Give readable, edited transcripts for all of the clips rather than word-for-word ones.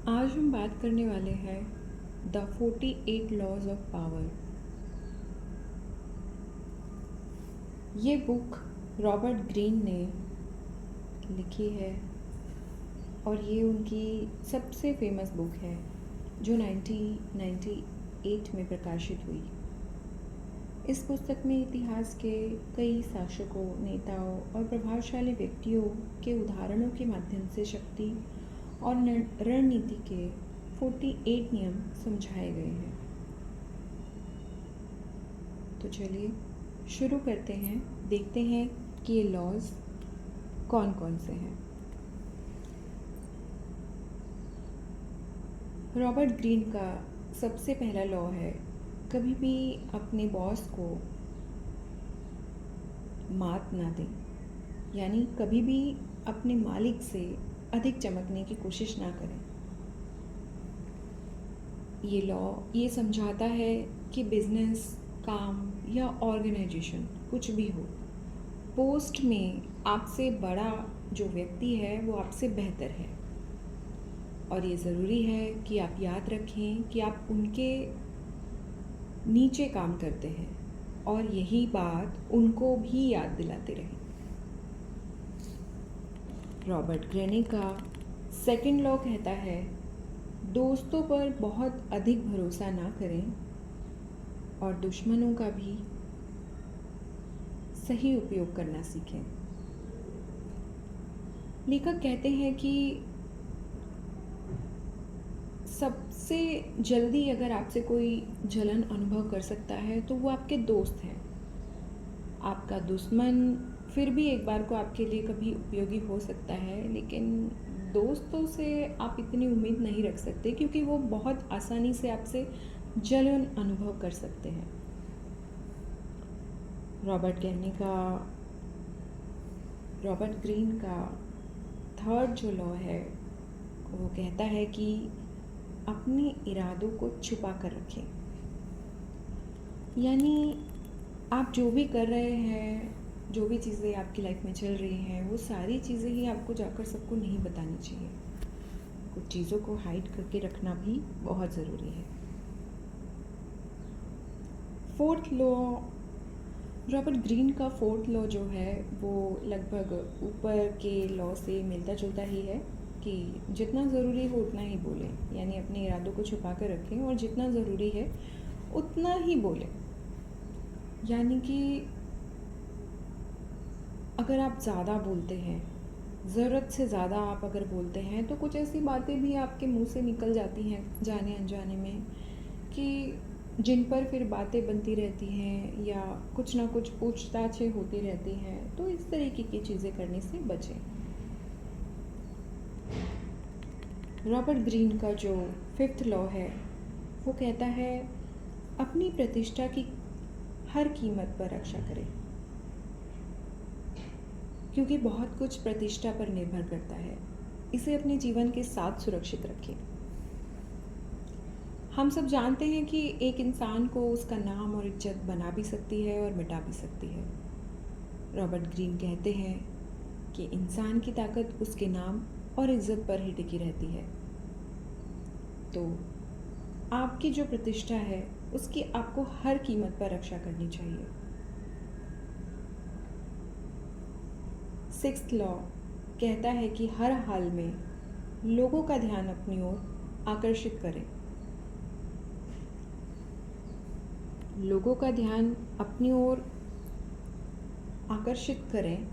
आज हम बात करने वाले हैं द 48 लॉज ऑफ पावर। ये बुक रॉबर्ट ग्रीन ने लिखी है और ये उनकी सबसे फेमस बुक है जो 1998 में प्रकाशित हुई। इस पुस्तक में इतिहास के कई शासकों, नेताओं और प्रभावशाली व्यक्तियों के उदाहरणों के माध्यम से शक्ति और रणनीति के 48 नियम समझाए गए हैं। तो चलिए शुरू करते हैं, देखते हैं कि ये लॉज कौन कौन से हैं। रॉबर्ट ग्रीन का सबसे पहला लॉ है, कभी भी अपने बॉस को मात ना दें, यानी कभी भी अपने मालिक से अधिक चमकने की कोशिश ना करें। ये लॉ ये समझाता है कि बिजनेस, काम या ऑर्गेनाइजेशन कुछ भी हो, पोस्ट में आपसे बड़ा जो व्यक्ति है वो आपसे बेहतर है और ये ज़रूरी है कि आप याद रखें कि आप उनके नीचे काम करते हैं और यही बात उनको भी याद दिलाते रहें। रॉबर्ट ग्रेने का सेकंड लॉ कहता है, दोस्तों पर बहुत अधिक भरोसा ना करें और दुश्मनों का भी सही उपयोग करना सीखें। लेखक कहते हैं कि सबसे जल्दी अगर आपसे कोई जलन अनुभव कर सकता है तो वो आपके दोस्त हैं। आपका दुश्मन फिर भी एक बार को आपके लिए कभी उपयोगी हो सकता है, लेकिन दोस्तों से आप इतनी उम्मीद नहीं रख सकते क्योंकि वो बहुत आसानी से आपसे जलन अनुभव कर सकते हैं। रॉबर्ट ग्रीन का थर्ड जो लॉ है वो कहता है कि अपने इरादों को छुपा कर रखें, यानी आप जो भी कर रहे हैं, जो भी चीज़ें आपकी लाइफ में चल रही हैं, वो सारी चीज़ें ही आपको जाकर सबको नहीं बतानी चाहिए। कुछ चीज़ों को हाइड करके रखना भी बहुत ज़रूरी है। फोर्थ लॉ, रॉबर्ट ग्रीन का फोर्थ लॉ जो है वो लगभग ऊपर के लॉ से मिलता जुलता ही है कि जितना ज़रूरी हो उतना ही बोलें, यानी अपने इरादों को छुपा कर रखें और जितना ज़रूरी है उतना ही बोलें। यानी कि अगर आप ज़्यादा बोलते हैं, ज़रूरत से ज़्यादा आप अगर बोलते हैं तो कुछ ऐसी बातें भी आपके मुंह से निकल जाती हैं जाने अनजाने में कि जिन पर फिर बातें बनती रहती हैं या कुछ ना कुछ पूछताछें होती रहती हैं। तो इस तरीके की चीज़ें करने से बचें। रॉबर्ट ग्रीन का जो फिफ्थ लॉ है वो कहता है, अपनी प्रतिष्ठा की हर कीमत पर रक्षा करें, क्योंकि बहुत कुछ प्रतिष्ठा पर निर्भर करता है। इसे अपने जीवन के साथ सुरक्षित रखें। हम सब जानते हैं कि एक इंसान को उसका नाम और इज्जत बना भी सकती है और मिटा भी सकती है। रॉबर्ट ग्रीन कहते हैं कि इंसान की ताकत उसके नाम और इज्जत पर ही टिकी रहती है। तो आपकी जो प्रतिष्ठा है उसकी आपको हर कीमत पर रक्षा करनी चाहिए। सिक्स्थ लॉ कहता है कि हर हाल में लोगों का ध्यान अपनी ओर आकर्षित करें। लोगों का ध्यान अपनी ओर आकर्षित करें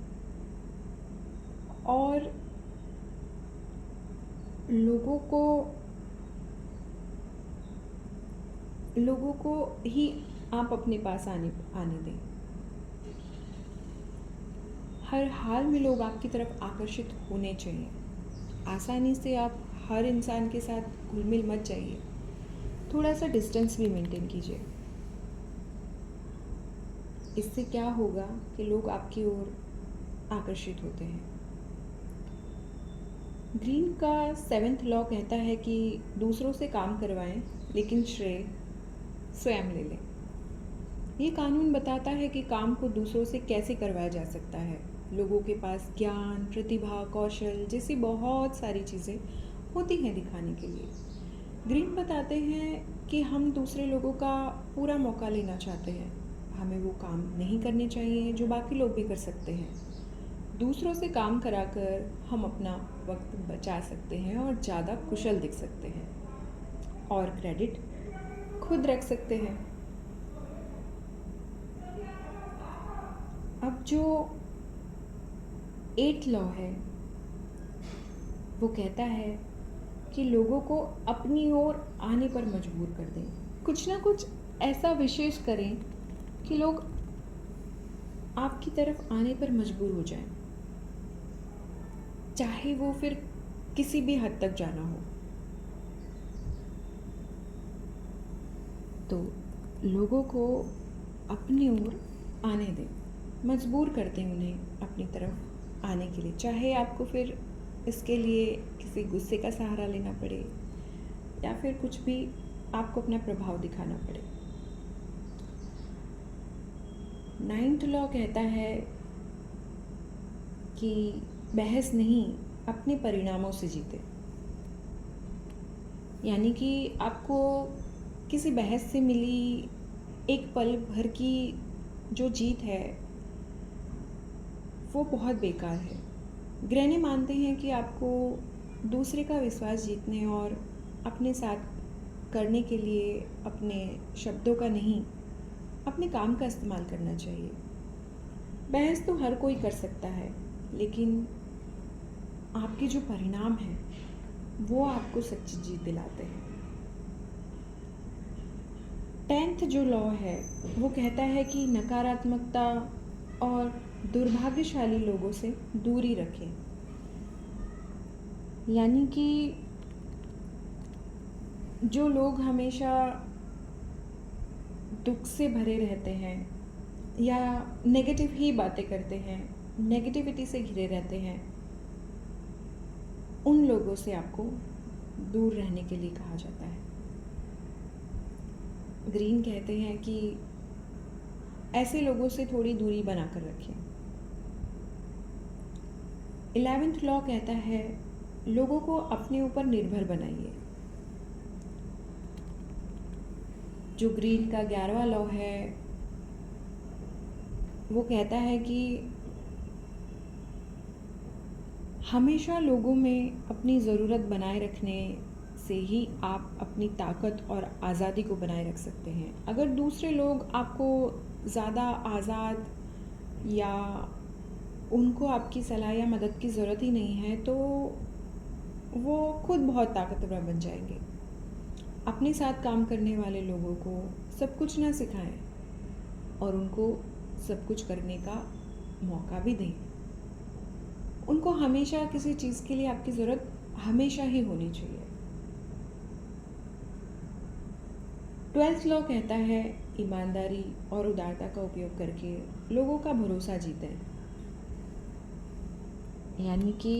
और लोगों को ही आप अपने पास आने दें। हर हाल में लोग आपकी तरफ आकर्षित होने चाहिए। आसानी से आप हर इंसान के साथ घुल मिल मत जाइए, थोड़ा सा डिस्टेंस भी मेंटेन कीजिए। इससे क्या होगा कि लोग आपकी ओर आकर्षित होते हैं। ग्रीन का सेवेंथ लॉ कहता है कि दूसरों से काम करवाएं लेकिन श्रेय स्वयं ले लें। ये कानून बताता है कि काम को दूसरों से कैसे करवाया जा सकता है। लोगों के पास ज्ञान, प्रतिभा, कौशल जैसी बहुत सारी चीज़ें होती हैं दिखाने के लिए। ग्रीन बताते हैं कि हम दूसरे लोगों का पूरा मौका लेना चाहते हैं। हमें वो काम नहीं करने चाहिए जो बाकी लोग भी कर सकते हैं। दूसरों से काम कराकर हम अपना वक्त बचा सकते हैं और ज़्यादा कुशल दिख सकते हैं और क्रेडिट खुद रख सकते हैं। अब जो 8th लॉ है वो कहता है कि लोगों को अपनी ओर आने पर मजबूर कर दें। कुछ ना कुछ ऐसा विशेष करें कि लोग आपकी तरफ आने पर मजबूर हो जाएं, चाहे वो फिर किसी भी हद तक जाना हो। तो लोगों को अपनी ओर आने दें, मजबूर कर दें उन्हें अपनी तरफ आने के लिए, चाहे आपको फिर इसके लिए किसी गुस्से का सहारा लेना पड़े या फिर कुछ भी आपको अपना प्रभाव दिखाना पड़े। 9th लॉ कहता है कि बहस नहीं, अपने परिणामों से जीते। यानी कि आपको किसी बहस से मिली एक पल भर की जो जीत है वो बहुत बेकार है। ग्रैनी मानते हैं कि आपको दूसरे का विश्वास जीतने और अपने साथ करने के लिए अपने शब्दों का नहीं, अपने काम का इस्तेमाल करना चाहिए। बहस तो हर कोई कर सकता है, लेकिन आपके जो परिणाम हैं वो आपको सच्ची जीत दिलाते हैं। 10th जो लॉ है वो कहता है कि नकारात्मकता और दुर्भाग्यशाली लोगों से दूरी रखें। यानी कि जो लोग हमेशा दुख से भरे रहते हैं या नेगेटिव ही बातें करते हैं, नेगेटिविटी से घिरे रहते हैं, उन लोगों से आपको दूर रहने के लिए कहा जाता है। ग्रीन कहते हैं कि ऐसे लोगों से थोड़ी दूरी बनाकर रखें। 11th लॉ कहता है लोगों को अपने ऊपर निर्भर बनाइए। जो ग्रीन का 11वां लॉ है वो कहता है कि हमेशा लोगों में अपनी ज़रूरत बनाए रखने से ही आप अपनी ताकत और आज़ादी को बनाए रख सकते हैं। अगर दूसरे लोग आपको ज़्यादा आज़ाद या उनको आपकी सलाह या मदद की ज़रूरत ही नहीं है तो वो खुद बहुत ताकतवर बन जाएंगे। अपने साथ काम करने वाले लोगों को सब कुछ ना सिखाएं और उनको सब कुछ करने का मौका भी दें। उनको हमेशा किसी चीज़ के लिए आपकी ज़रूरत हमेशा ही होनी चाहिए। 12th लॉ कहता है ईमानदारी और उदारता का उपयोग करके लोगों का भरोसा जीतें। यानी कि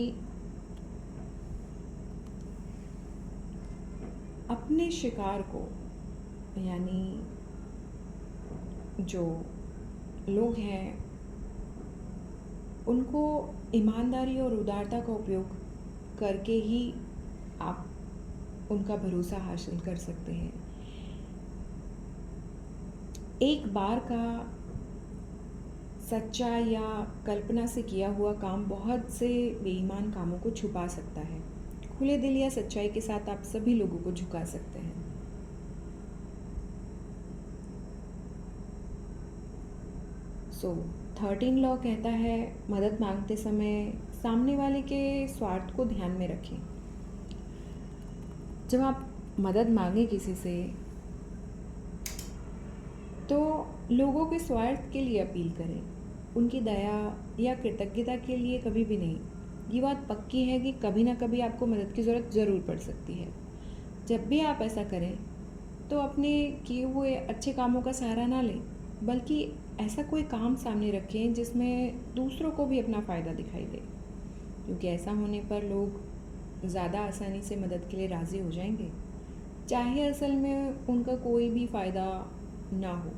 अपने शिकार को, यानी जो लोग हैं उनको ईमानदारी और उदारता का उपयोग करके ही आप उनका भरोसा हासिल कर सकते हैं। एक बार का सच्चा या कल्पना से किया हुआ काम बहुत से बेईमान कामों को छुपा सकता है। खुले दिल या सच्चाई के साथ आप सभी लोगों को झुका सकते हैं। सो 13 लॉ कहता है मदद मांगते समय सामने वाले के स्वार्थ को ध्यान में रखें। जब आप मदद मांगे किसी से तो लोगों के स्वार्थ के लिए अपील करें, उनकी दया या कृतज्ञता के लिए कभी भी नहीं। ये बात पक्की है कि कभी ना कभी आपको मदद की ज़रूरत ज़रूर पड़ सकती है। जब भी आप ऐसा करें तो अपने किए हुए अच्छे कामों का सहारा ना लें, बल्कि ऐसा कोई काम सामने रखें जिसमें दूसरों को भी अपना फ़ायदा दिखाई दे, क्योंकि ऐसा होने पर लोग ज़्यादा आसानी से मदद के लिए राज़ी हो जाएंगे, चाहे असल में उनका कोई भी फ़ायदा ना हो,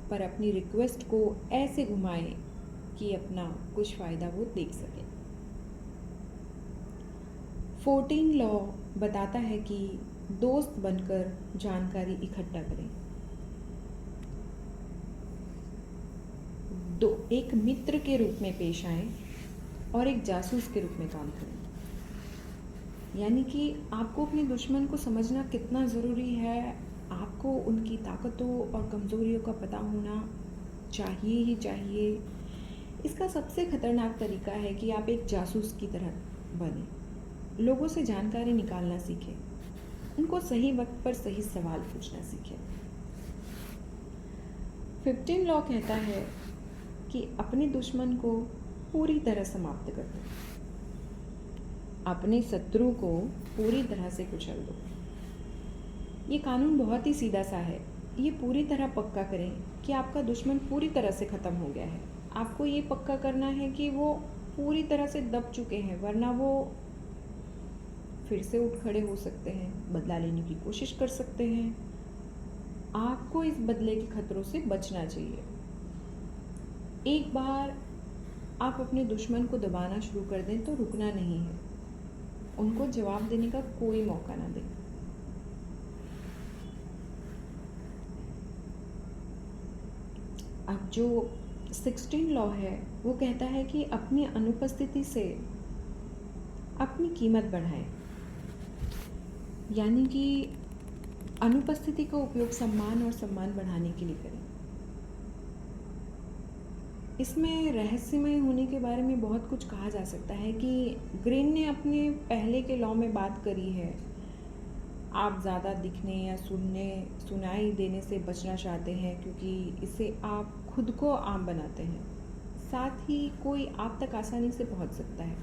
पर अपनी रिक्वेस्ट को ऐसे घुमाएं कि अपना कुछ फ़ायदा वो देख सकें। 14 लॉ बताता है कि दोस्त बनकर जानकारी इकट्ठा करें, एक मित्र के रूप में पेश आएं और एक जासूस के रूप में काम करें। यानी कि आपको अपने दुश्मन को समझना कितना ज़रूरी है, आपको उनकी ताकतों और कमज़ोरियों का पता होना चाहिए ही चाहिए। इसका सबसे ख़तरनाक तरीका है कि आप एक जासूस की तरह बने, लोगों से जानकारी निकालना सीखें, उनको सही वक्त पर सही सवाल पूछना सीखें। 15 लॉ कहता है कि अपने दुश्मन को पूरी तरह समाप्त कर दो, अपने शत्रु को पूरी तरह से कुचल दो। ये कानून बहुत ही सीधा सा है। ये पूरी तरह पक्का करें कि आपका दुश्मन पूरी तरह से ख़त्म हो गया है। आपको ये पक्का करना है कि वो पूरी तरह से दब चुके हैं, वरना वो फिर से उठ खड़े हो सकते हैं, बदला लेने की कोशिश कर सकते हैं। आपको इस बदले के खतरों से बचना चाहिए। एक बार आप अपने दुश्मन को दबाना शुरू कर दें तो रुकना नहीं है, उनको जवाब देने का कोई मौका ना दें। अब जो 16 लॉ है वो कहता है कि अपनी अनुपस्थिति से अपनी कीमत बढ़ाएं। यानी कि अनुपस्थिति का उपयोग सम्मान और सम्मान बढ़ाने के लिए करें। इसमें रहस्यमय होने के बारे में बहुत कुछ कहा जा सकता है कि ग्रीन ने अपने पहले के लॉ में बात करी है, आप ज़्यादा दिखने या सुनाई देने से बचना चाहते हैं क्योंकि इससे आप खुद को आम बनाते हैं, साथ ही कोई आप तक आसानी से पहुंच सकता है।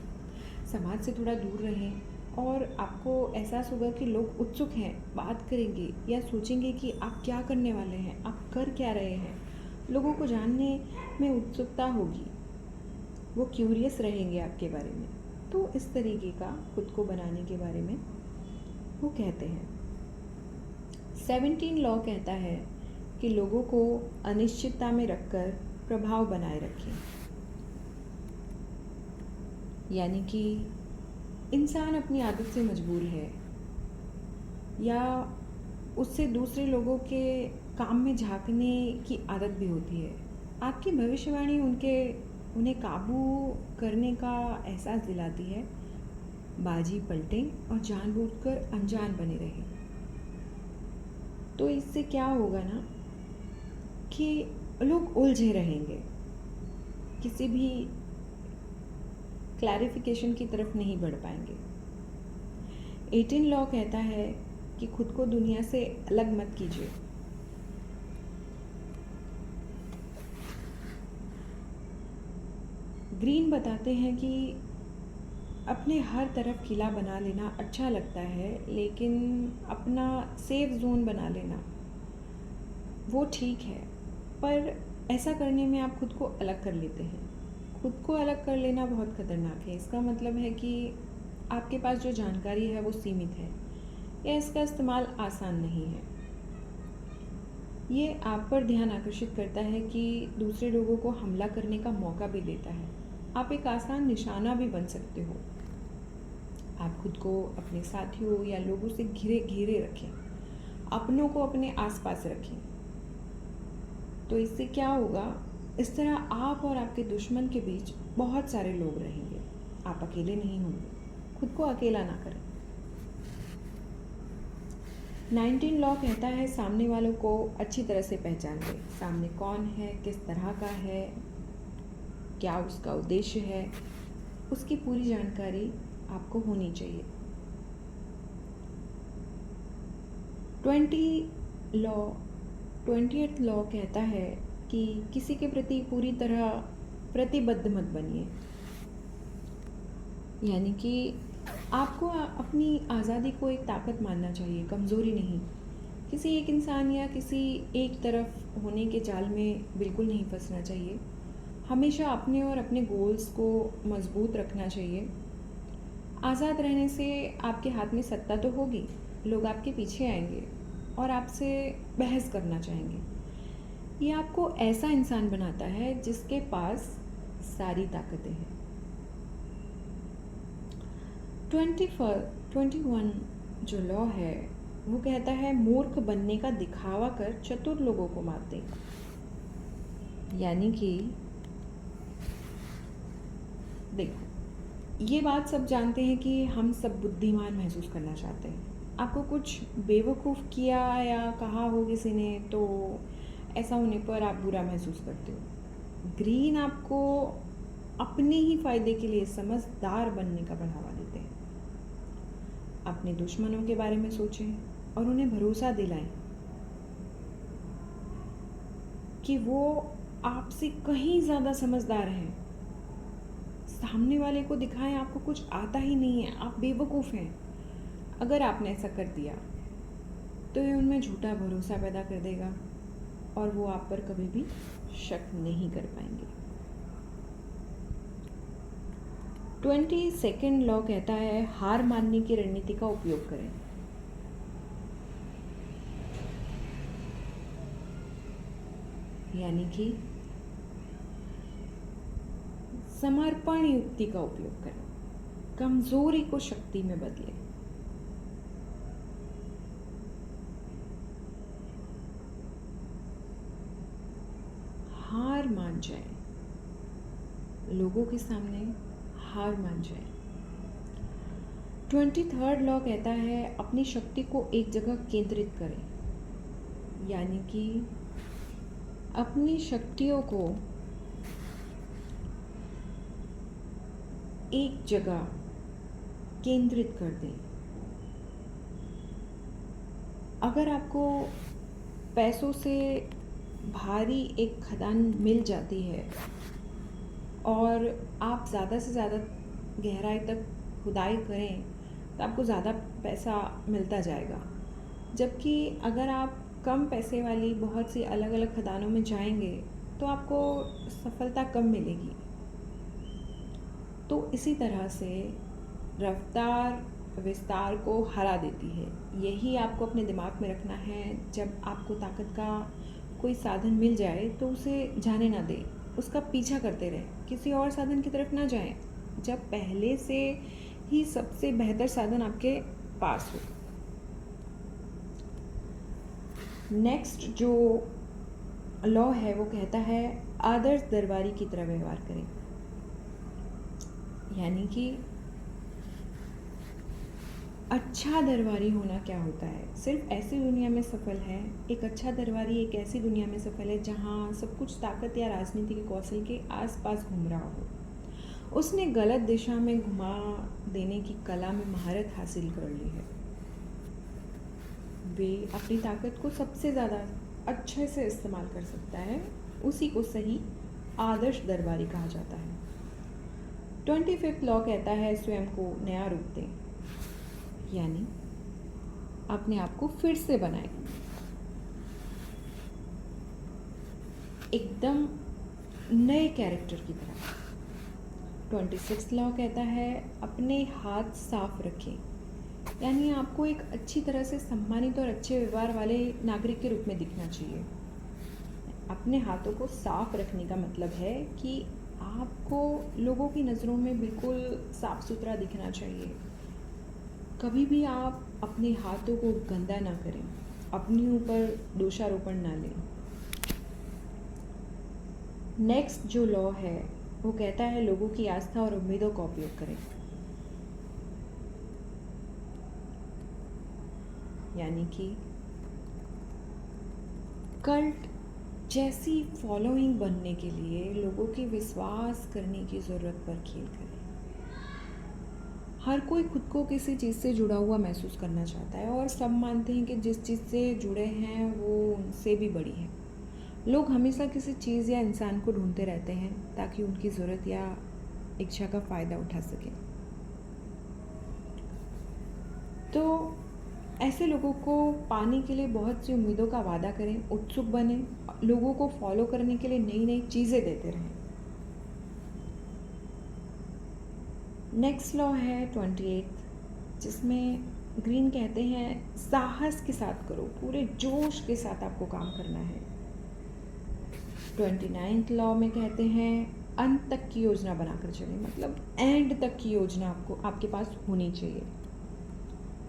समाज से थोड़ा दूर रहें और आपको एहसास होगा कि लोग उत्सुक हैं, बात करेंगे या सोचेंगे कि आप क्या करने वाले हैं, आप कर क्या रहे हैं। लोगों को जानने में उत्सुकता होगी, वो क्यूरियस रहेंगे आपके बारे में। तो इस तरीके का खुद को बनाने के बारे में वो कहते हैं। 17 लॉ कहता है कि लोगों को अनिश्चितता में रखकर प्रभाव बनाए रखें। यानी कि इंसान अपनी आदत से मजबूर है या उससे दूसरे लोगों के काम में झांकने की आदत भी होती है। आपकी भविष्यवाणी उन्हें काबू करने का एहसास दिलाती है। बाजी पलटें और जानबूझकर अनजान बने रहें। तो इससे क्या होगा ना कि लोग उलझे रहेंगे, किसी भी क्लैरिफिकेशन की तरफ नहीं बढ़ पाएंगे। 18 लॉ कहता है कि खुद को दुनिया से अलग मत कीजिए। ग्रीन बताते हैं कि अपने हर तरफ किला बना लेना अच्छा लगता है, लेकिन अपना सेफ जोन बना लेना वो ठीक है, पर ऐसा करने में आप खुद को अलग कर लेते हैं। खुद को अलग कर लेना बहुत खतरनाक है। इसका मतलब है कि आपके पास जो जानकारी है वो सीमित है या इसका इस्तेमाल आसान नहीं है। ये आप पर ध्यान आकर्षित करता है कि दूसरे लोगों को हमला करने का मौका भी देता है। आप एक आसान निशाना भी बन सकते हो। आप खुद को अपने साथियों या लोगों से घिरे रखें, अपनों को अपने आसपास रखें। तो इससे क्या होगा, इस तरह आप और आपके दुश्मन के बीच बहुत सारे लोग रहेंगे, आप अकेले नहीं होंगे। खुद को अकेला ना करें। 19 लॉ कहता है सामने वालों को अच्छी तरह से पहचान लें। सामने कौन है, किस तरह का है, क्या उसका उद्देश्य है, उसकी पूरी जानकारी आपको होनी चाहिए। 20th लॉ कहता है कि किसी के प्रति पूरी तरह प्रतिबद्ध मत बनिए। यानी कि आपको अपनी आज़ादी को एक ताकत मानना चाहिए, कमज़ोरी नहीं। किसी एक इंसान या किसी एक तरफ होने के जाल में बिल्कुल नहीं फंसना चाहिए। हमेशा अपने और अपने गोल्स को मजबूत रखना चाहिए। आज़ाद रहने से आपके हाथ में सत्ता तो होगी, लोग आपके पीछे आएंगे और आपसे बहस करना चाहेंगे। ये आपको ऐसा इंसान बनाता है जिसके पास सारी ताकतें हैं। 21 जो लॉ है वो कहता है मूर्ख बनने का दिखावा कर चतुर लोगों को मात दे। यानी कि देखो, ये बात सब जानते हैं कि हम सब बुद्धिमान महसूस करना चाहते हैं। आपको कुछ बेवकूफ़ किया या कहा हो किसी ने तो ऐसा होने पर आप बुरा महसूस करते हो। ग्रीन आपको अपने ही फायदे के लिए समझदार बनने का बढ़ावा देते हैं। अपने दुश्मनों के बारे में सोचें और उन्हें भरोसा दिलाएं कि वो आपसे कहीं ज़्यादा समझदार हैं। सामने वाले को दिखाएं आपको कुछ आता ही नहीं है, आप बेवकूफ़ हैं। अगर आपने ऐसा कर दिया तो ये उनमें झूठा भरोसा पैदा कर देगा और वो आप पर कभी भी शक नहीं कर पाएंगे। 22nd लॉ कहता है हार मानने की रणनीति का उपयोग करें। यानी कि समर्पण युक्ति का उपयोग करें, कमजोरी को शक्ति में बदलें। हार मान जाए, लोगों के सामने हार मान जाए। 23rd लॉ कहता है अपनी शक्ति को एक जगह केंद्रित करें। यानी कि अपनी शक्तियों को एक जगह केंद्रित कर दें। अगर आपको पैसों से भारी एक खदान मिल जाती है और आप ज़्यादा से ज़्यादा गहराई तक खुदाई करें तो आपको ज़्यादा पैसा मिलता जाएगा। जबकि अगर आप कम पैसे वाली बहुत सी अलग अलग खदानों में जाएंगे तो आपको सफलता कम मिलेगी। तो इसी तरह से रफ्तार विस्तार को हरा देती है। यही आपको अपने दिमाग में रखना है। जब आपको ताकत का कोई साधन मिल जाए तो उसे जाने ना दें, उसका पीछा करते रहें, किसी और साधन की तरफ ना जाएं जब पहले से ही सबसे बेहतर साधन आपके पास हो। नेक्स्ट जो लॉ है वो कहता है आदर्श दरबारी की तरह व्यवहार करें। यानी कि अच्छा दरबारी होना क्या होता है? सिर्फ ऐसी दुनिया में सफल है, एक अच्छा दरबारी एक ऐसी दुनिया में सफल है जहाँ सब कुछ ताकत या राजनीति के कौशल के आसपास घूम रहा हो। उसने गलत दिशा में घुमा देने की कला में महारत हासिल कर ली है। वे अपनी ताकत को सबसे ज़्यादा अच्छे से इस्तेमाल कर सकता है, उसी को सही आदर्श दरबारी कहा जाता है। 25th लॉ कहता है स्वयं को नया रूप दें। यानी अपने आप को फिर से बनाएं, एकदम नए कैरेक्टर की तरह। 26th लॉ कहता है अपने हाथ साफ रखें। यानी आपको एक अच्छी तरह से सम्मानित और अच्छे व्यवहार वाले नागरिक के रूप में दिखना चाहिए। अपने हाथों को साफ रखने का मतलब है कि आपको लोगों की नज़रों में बिल्कुल साफ सुथरा दिखना चाहिए। कभी भी आप अपने हाथों को गंदा ना करें, अपने ऊपर दोषारोपण ना लें। नेक्स्ट जो लॉ है वो कहता है लोगों की आस्था और उम्मीदों का उपयोग करें। यानी कि कल्ट जैसी फॉलोइंग बनने के लिए लोगों के विश्वास करने की ज़रूरत पर खेल करें। हर कोई खुद को किसी चीज़ से जुड़ा हुआ महसूस करना चाहता है और सब मानते हैं कि जिस चीज़ से जुड़े हैं वो उनसे भी बड़ी है। लोग हमेशा किसी चीज़ या इंसान को ढूंढते रहते हैं ताकि उनकी ज़रूरत या इच्छा का फ़ायदा उठा सकें। तो ऐसे लोगों को पाने के लिए बहुत सी उम्मीदों का वादा करें, उत्सुक बने, लोगों को फॉलो करने के लिए नई नई चीज़ें देते रहें। नेक्स्ट लॉ है 28 जिसमें ग्रीन कहते हैं साहस के साथ करो, पूरे जोश के साथ आपको काम करना है। 29th लॉ में कहते हैं अंत तक की योजना बनाकर चलें, मतलब एंड तक की योजना आपको आपके पास होनी चाहिए।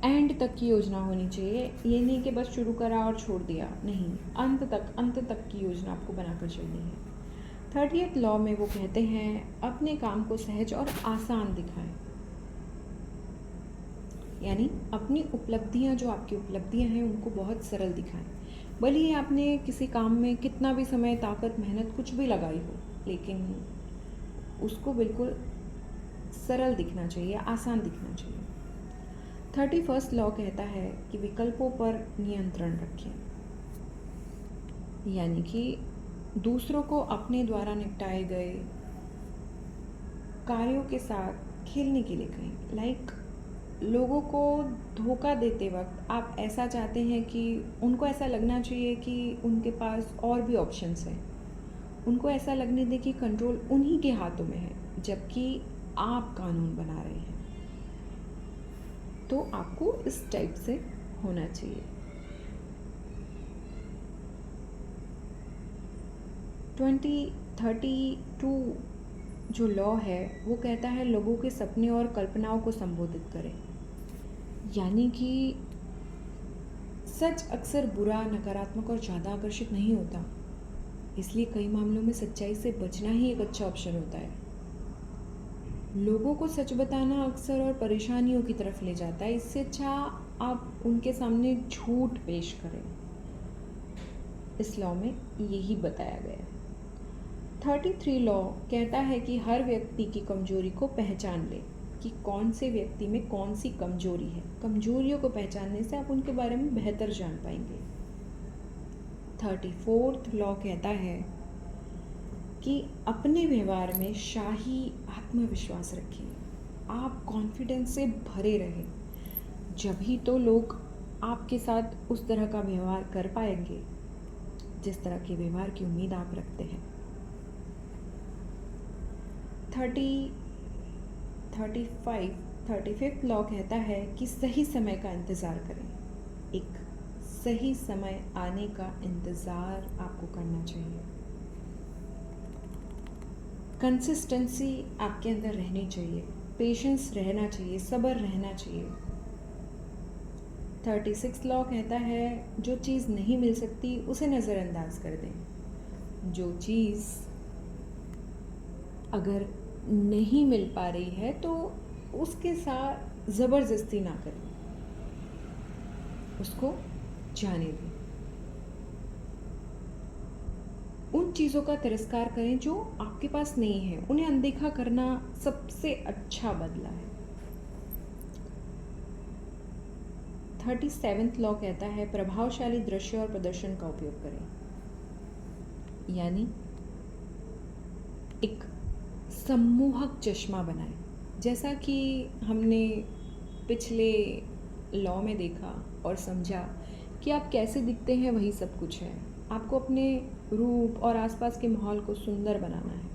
एंड तक की योजना होनी चाहिए। ये नहीं कि बस शुरू करा और छोड़ दिया, नहीं, अंत तक की योजना आपको बनाकर चलनी है। 30th लॉ में वो कहते हैं अपने काम को सहज और आसान दिखाएं, यानी अपनी उपलब्धियां, जो आपकी उपलब्धियां हैं उनको बहुत सरल दिखाएं। भले ही आपने किसी काम में कितना भी समय, ताकत, मेहनत कुछ भी लगाई हो, लेकिन उसको बिल्कुल सरल दिखना चाहिए, आसान दिखना चाहिए। 31st लॉ कहता है कि विकल्पों पर नियंत्रण रखें, यानी कि दूसरों को अपने द्वारा निपटाए गए कार्यों के साथ खेलने के लिए कहें। लाइक लोगों को धोखा देते वक्त आप ऐसा चाहते हैं कि उनको ऐसा लगना चाहिए कि उनके पास और भी ऑप्शंस हैं, उनको ऐसा लगने दें कि कंट्रोल उन्हीं के हाथों में है, जबकि आप कानून बना रहे हैं। तो आपको इस टाइप से होना चाहिए। 2032 जो लॉ है वो कहता है लोगों के सपने और कल्पनाओं को संबोधित करें, यानी कि सच अक्सर बुरा, नकारात्मक और ज़्यादा आकर्षित नहीं होता, इसलिए कई मामलों में सच्चाई से बचना ही एक अच्छा ऑप्शन होता है। लोगों को सच बताना अक्सर और परेशानियों की तरफ ले जाता है, इससे अच्छा आप उनके सामने झूठ पेश करें। इस लॉ में यही बताया गया है। 33 लॉ कहता है कि हर व्यक्ति की कमजोरी को पहचान ले, कि कौन से व्यक्ति में कौन सी कमजोरी है। कमजोरियों को पहचानने से आप उनके बारे में बेहतर जान पाएंगे। 34th लॉ कहता है कि अपने व्यवहार में शाही आत्मविश्वास रखें, आप कॉन्फिडेंस से भरे रहें, जब ही तो लोग आपके साथ उस तरह का व्यवहार कर पाएंगे जिस तरह के व्यवहार की उम्मीद आप रखते हैं। 35th लॉ कहता है कि सही समय का इंतज़ार करें, एक सही समय आने का इंतज़ार आपको करना चाहिए। कंसिस्टेंसी आपके अंदर रहनी चाहिए, पेशेंस रहना चाहिए, सब्र रहना चाहिए। 36 लॉ कहता है जो चीज़ नहीं मिल सकती उसे नज़रअंदाज कर दें। जो चीज़ अगर नहीं मिल पा रही है तो उसके साथ ज़बरदस्ती ना करें, उसको जाने दें। उन चीज़ों का तिरस्कार करें जो आपके पास नहीं है, उन्हें अनदेखा करना सबसे अच्छा बदला है। 37th लॉ कहता है प्रभावशाली दृश्य और प्रदर्शन का उपयोग करें, यानी एक सम्मोहक चश्मा बनाएं। जैसा कि हमने पिछले लॉ में देखा और समझा कि आप कैसे दिखते हैं वही सब कुछ है, आपको अपने रूप और आसपास के माहौल को सुंदर बनाना है।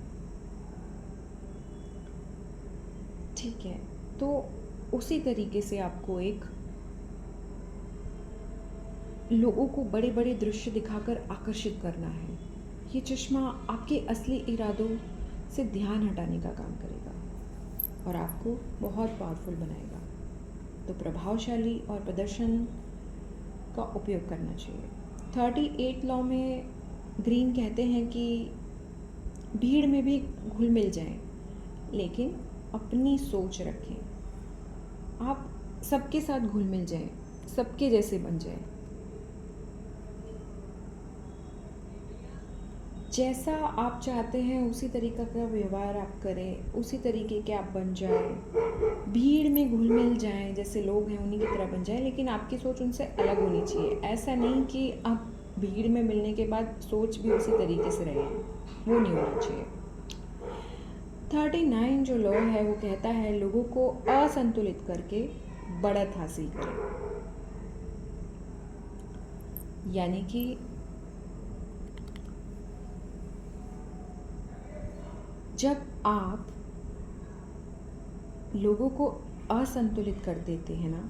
ठीक है, तो उसी तरीके से आपको एक लोगों को बड़े बड़े दृश्य दिखाकर आकर्षित करना है। ये चश्मा आपके असली इरादों से ध्यान हटाने का काम करेगा और आपको बहुत पावरफुल बनाएगा। तो प्रभावशाली और प्रदर्शन का उपयोग करना चाहिए। 38 लॉ में ग्रीन कहते हैं कि भीड़ में भी घुल मिल जाएं, लेकिन अपनी सोच रखें। आप सबके साथ घुल मिल जाएं, सबके जैसे बन जाएं। जैसा आप चाहते हैं उसी तरीक़ा का व्यवहार आप करें, उसी तरीके के आप बन जाएं, भीड़ में घुल मिल जाएं, जैसे लोग हैं उन्हीं की तरह बन जाएं, लेकिन आपकी सोच उनसे अलग होनी चाहिए। ऐसा नहीं कि आप भीड़ में मिलने के बाद सोच भी उसी तरीके से रहे, वो नहीं होना चाहिए। 39 जो लॉ है वो कहता है लोगों को असंतुलित करके बढ़त हासिल करें, यानी कि जब आप लोगों को असंतुलित कर देते हैं ना,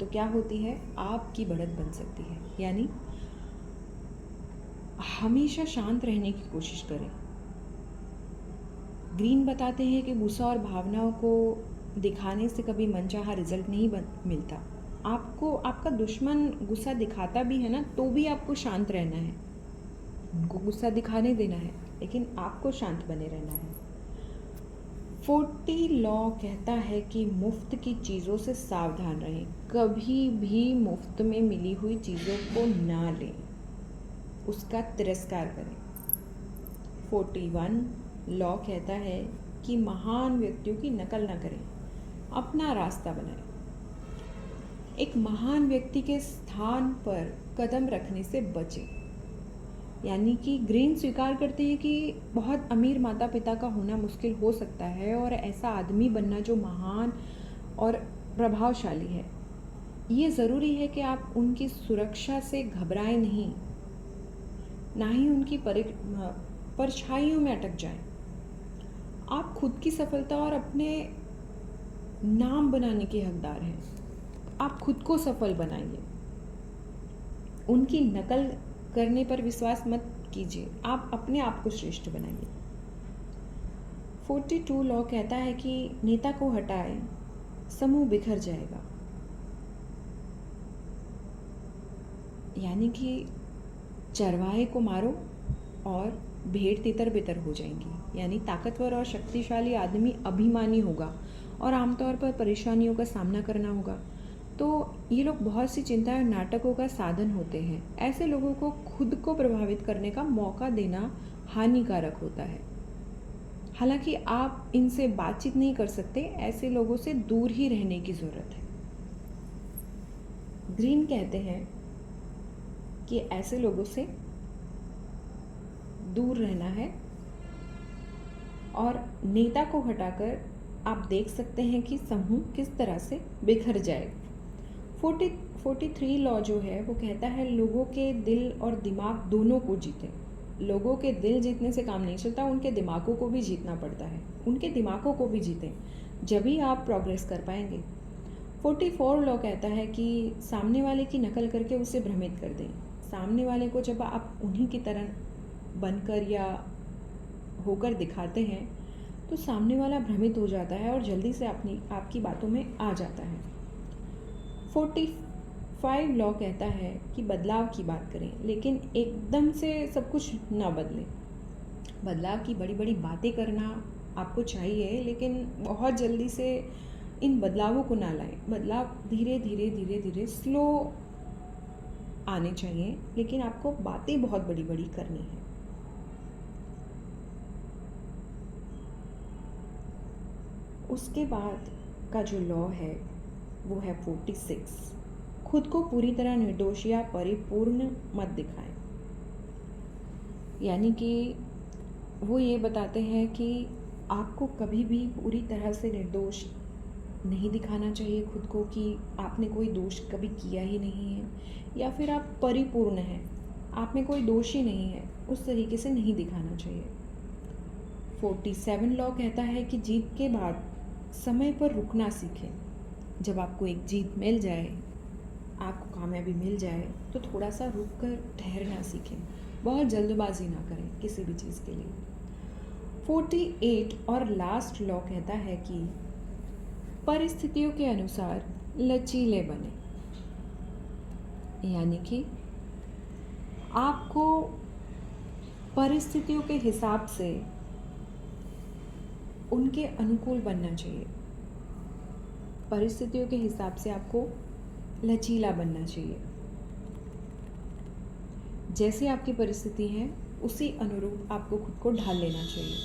तो क्या होती है, आपकी बढ़त बन सकती है। यानी हमेशा शांत रहने की कोशिश करें। ग्रीन बताते हैं कि गुस्सा और भावनाओं को दिखाने से कभी मनचाहा रिजल्ट नहीं मिलता। आपको आपका दुश्मन गुस्सा दिखाता भी है ना, तो भी आपको शांत रहना है। उनको गुस्सा दिखाने देना है, लेकिन आपको शांत बने रहना है। 40 लॉ कहता है कि मुफ्त की चीज़ों से सावधान रहें। कभी भी मुफ्त में मिली हुई चीज़ों को ना लें, उसका तिरस्कार करें। 41 लॉ कहता है कि महान व्यक्तियों की नकल ना करें, अपना रास्ता बनाएं। एक महान व्यक्ति के स्थान पर कदम रखने से बचें। यानी कि ग्रीन स्वीकार करते हैं कि बहुत अमीर माता पिता का होना मुश्किल हो सकता है और ऐसा आदमी बनना जो महान और प्रभावशाली है। ये ज़रूरी है कि आप उनकी सुरक्षा से घबराएं नहीं, ना ही उनकी परछाइयों में अटक जाएं। आप खुद की सफलता और अपने नाम बनाने के हकदार हैं। आप खुद को सफल बनाइए, उनकी नकल करने पर विश्वास मत कीजिए, आप अपने आप को श्रेष्ठ बनाइए। 42 लॉ कहता है कि नेता को हटाएं, समूह बिखर जाएगा। यानी कि चरवाहे को मारो और भेड़ तितर बितर हो जाएंगी। यानी ताकतवर और शक्तिशाली आदमी अभिमानी होगा और आमतौर पर परेशानियों का सामना करना होगा। तो ये लोग बहुत सी चिंता और नाटकों का साधन होते हैं। ऐसे लोगों को खुद को प्रभावित करने का मौका देना हानिकारक होता है। हालांकि आप इनसे बातचीत नहीं कर सकते, ऐसे लोगों से दूर ही रहने की ज़रूरत है। ग्रीन कहते हैं कि ऐसे लोगों से दूर रहना है और नेता को हटाकर आप देख सकते हैं कि समूह किस तरह से बिखर जाए। 43 लॉ जो है वो कहता है लोगों के दिल और दिमाग दोनों को जीतें। लोगों के दिल जीतने से काम नहीं चलता, उनके दिमागों को भी जीतना पड़ता है। उनके दिमागों को भी जीतें, जब ही आप प्रोग्रेस कर पाएंगे। 44 लॉ कहता है कि सामने वाले की नकल करके उसे भ्रमित कर दें। सामने वाले को जब आप उन्हीं की तरह बनकर या होकर दिखाते हैं तो सामने वाला भ्रमित हो जाता है और जल्दी से आपकी बातों में आ जाता है। 45 लॉ कहता है कि बदलाव की बात करें, लेकिन एकदम से सब कुछ ना बदलें। बदलाव की बड़ी बड़ी बातें करना आपको चाहिए, लेकिन बहुत जल्दी से इन बदलावों को ना लाएं। बदलाव धीरे धीरे धीरे धीरे स्लो आने चाहिए, लेकिन आपको बातें बहुत बड़ी बड़ी करनी है। उसके बाद का जो लॉ है वो है 46। खुद को पूरी तरह निर्दोष या परिपूर्ण मत दिखाएं। यानी कि वो ये बताते हैं कि आपको कभी भी पूरी तरह से निर्दोष नहीं दिखाना चाहिए खुद को, कि आपने कोई दोष कभी किया ही नहीं है या फिर आप परिपूर्ण हैं, आप में कोई दोष ही नहीं है, उस तरीके से नहीं दिखाना चाहिए। 47 लॉ कहता है कि जीत के बाद समय पर रुकना सीखें। जब आपको एक जीत मिल जाए, आपको कामयाबी मिल जाए, तो थोड़ा सा रुक कर ठहरना सीखें। बहुत जल्दबाजी ना करें किसी भी चीज़ के लिए। 48 और लास्ट लॉ कहता है कि परिस्थितियों के अनुसार लचीले बने। यानी कि आपको परिस्थितियों के हिसाब से उनके अनुकूल बनना चाहिए। परिस्थितियों के हिसाब से आपको लचीला बनना चाहिए। जैसी आपकी परिस्थिति है उसी अनुरूप आपको खुद को ढाल लेना चाहिए।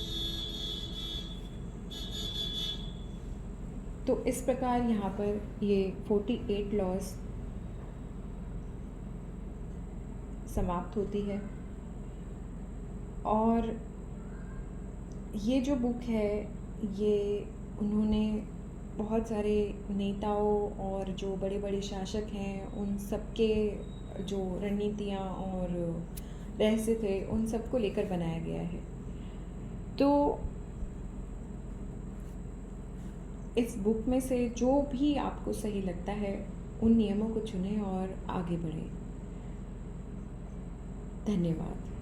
तो इस प्रकार यहाँ पर ये 48 लॉज समाप्त होती है। और ये जो बुक है ये उन्होंने बहुत सारे नेताओं और जो बड़े बड़े शासक हैं उन सबके जो रणनीतियाँ और रहस्य थे उन सबको लेकर बनाया गया है। तो इस बुक में से जो भी आपको सही लगता है उन नियमों को चुनें और आगे बढ़ें। धन्यवाद।